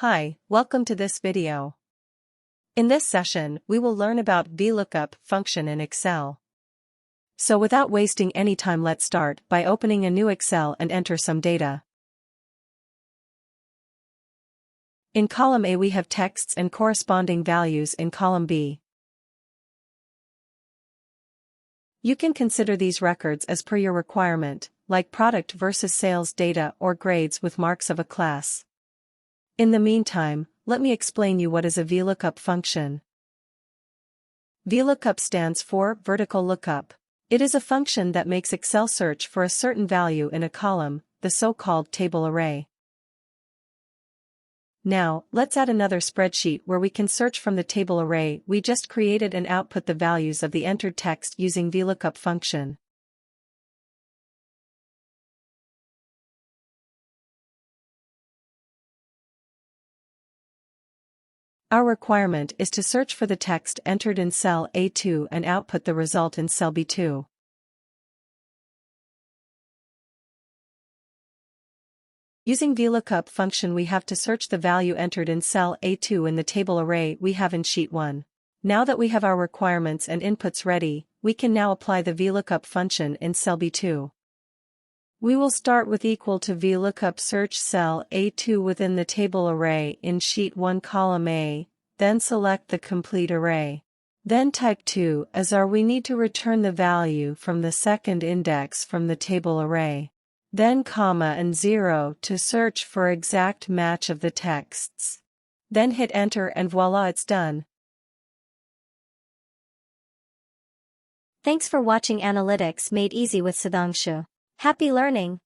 Hi, welcome to this video. In this session, we will learn about VLOOKUP function in Excel. So without wasting any time, let's start by opening a new Excel and enter some data. In column A we have texts and corresponding values in column B. You can consider these records as per your requirement, like product versus sales data or grades with marks of a class. In the meantime, let me explain you what is a VLOOKUP function. VLOOKUP stands for vertical lookup. It is a function that makes Excel search for a certain value in a column, the so-called table array. Now, let's add another spreadsheet where we can search from the table array we just created and output the values of the entered text using VLOOKUP function. Our requirement is to search for the text entered in cell A2 and output the result in cell B2. Using VLOOKUP function we have to search the value entered in cell A2 in the table array we have in sheet 1. Now that we have our requirements and inputs ready, we can now apply the VLOOKUP function in cell B2. We will start with equal to VLOOKUP search cell A2 within the table array in sheet 1 column A, then select the complete array. Then type 2 as we need to return the value from the second index from the table array. Then comma and 0 to search for exact match of the texts. Then hit enter and voila, it's done. Thanks for watching Analytics Made Easy with Sudhanshu. Happy learning!